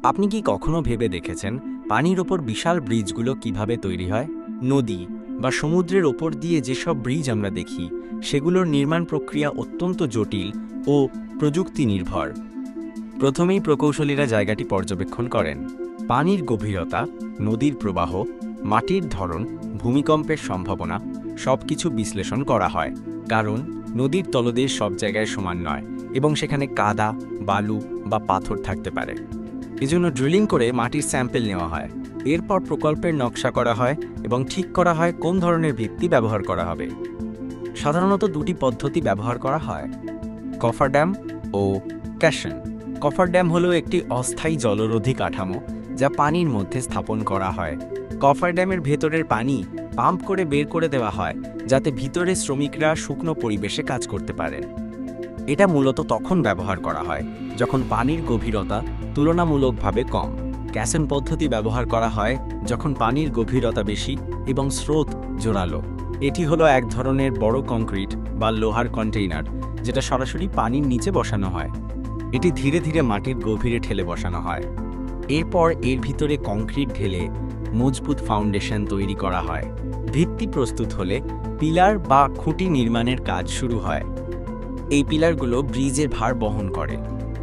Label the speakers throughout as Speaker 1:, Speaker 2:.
Speaker 1: আপনি কি কখনো ভেবে দেখেছেন পানির ওপর বিশাল ব্রিজগুলো কিভাবে তৈরি হয়? নদী বা সমুদ্রের ওপর দিয়ে যেসব ব্রিজ আমরা দেখি, সেগুলোর নির্মাণ প্রক্রিয়া অত্যন্ত জটিল ও প্রযুক্তি নির্ভর। প্রথমেই প্রকৌশলীরা জায়গাটি পর্যবেক্ষণ করেন। পানির গভীরতা, নদীর প্রবাহ, মাটির ধরন, ভূমিকম্পের সম্ভাবনা সবকিছু বিশ্লেষণ করা হয়। কারণ নদীর তলদেশ সব জায়গায় সমান নয় এবং সেখানে কাদা, বালু বা পাথর থাকতে পারে। এজন্য ড্রিলিং করে মাটির স্যাম্পল নেওয়া হয়। এরপর প্রকল্পের নকশা করা হয় এবং ঠিক করা হয় কোন ধরনের ভিত্তি ব্যবহার করা হবে। সাধারণত দুটি পদ্ধতি ব্যবহার করা হয়: কফার ড্যাম ও ক্যাশন। কফার ড্যাম হলো একটি অস্থায়ী জলরোধী কাঠামো যা পানির মধ্যে স্থাপন করা হয়। কফার ড্যামের ভেতরের পানি পাম্প করে বের করে দেওয়া হয় যাতে ভিতরে শ্রমিকরা শুকনো পরিবেশে কাজ করতে পারেন। এটা মূলত তখন ব্যবহার করা হয় যখন পানির গভীরতা তুলনামূলকভাবে কম। ক্যাসন পদ্ধতি ব্যবহার করা হয় যখন পানির গভীরতা বেশি এবং স্রোত জোরালো। এটি হলো এক ধরনের বড় কংক্রিট বা লোহার কন্টেইনার যেটা সরাসরি পানির নিচে বসানো হয়। এটি ধীরে ধীরে মাটির গভীরে ঠেলে বসানো হয়। এরপর এর ভিতরে কংক্রিট ঢেলে মজবুত ফাউন্ডেশন তৈরি করা হয়। ভিত্তি প্রস্তুত হলে পিলার বা খুঁটি নির্মাণের কাজ শুরু হয়। এই পিলারগুলো ব্রিজের ভার বহন করে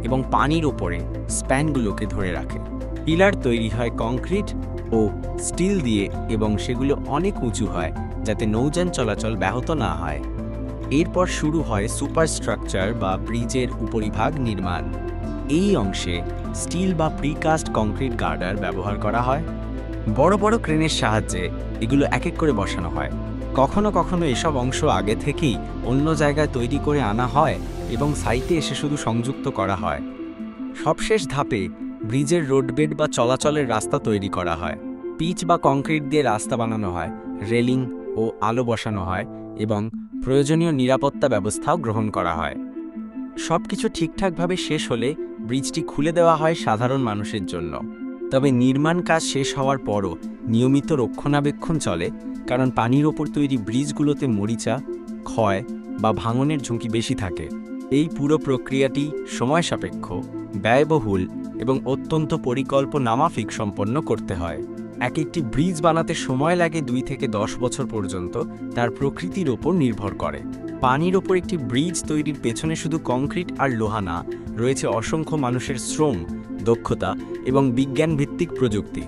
Speaker 1: এবং পানির ওপরে স্প্যানগুলোকে ধরে রাখে। পিলার তৈরি হয় কংক্রিট ও স্টিল দিয়ে এবং সেগুলো অনেক উঁচু হয় যাতে নৌযান চলাচল ব্যাহত না হয়। এরপর শুরু হয় সুপারস্ট্রাকচার বা ব্রিজের উপরিভাগ নির্মাণ। এই অংশে স্টিল বা প্রিকাস্ট কংক্রিট গার্ডার ব্যবহার করা হয়। বড় বড় ক্রেনের সাহায্যে এগুলো এক এক করে বসানো হয়। কখনো কখনো এসব অংশ আগে থেকেই অন্য জায়গায় তৈরি করে আনা হয় এবং সাইটে এসে শুধু সংযুক্ত করা হয়। সবশেষ ধাপে ব্রিজের রোডবেড বা চলাচলের রাস্তা তৈরি করা হয়। পিচ বা কংক্রিট দিয়ে রাস্তা বানানো হয়, রেলিং ও আলো বসানো হয় এবং প্রয়োজনীয় নিরাপত্তা ব্যবস্থাও গ্রহণ করা হয়। সবকিছু ঠিকঠাকভাবে শেষ হলে ব্রিজটি খুলে দেওয়া হয় সাধারণ মানুষের জন্য। তবে নির্মাণ কাজ শেষ হওয়ার পরও নিয়মিত রক্ষণাবেক্ষণ চলে, কারণ পানির ওপর তৈরি ব্রিজগুলোতে মরিচা, ক্ষয় বা ভাঙনের ঝুঁকি বেশি থাকে। এই পুরো প্রক্রিয়াটি সময় সাপেক্ষ, ব্যয়বহুল এবং অত্যন্ত পরিকল্পনামাফিক সম্পন্ন করতে হয়। এক একটি ব্রিজ বানাতে সময় লাগে 2 থেকে 10 বছর পর্যন্ত, তার প্রকৃতির ওপর নির্ভর করে। পানির ওপর একটি ব্রিজ তৈরির পেছনে শুধু কংক্রিট আর লোহা না, রয়েছে অসংখ্য মানুষের শ্রম, দক্ষতা এবং বিজ্ঞান ভিত্তিক প্রযুক্তি।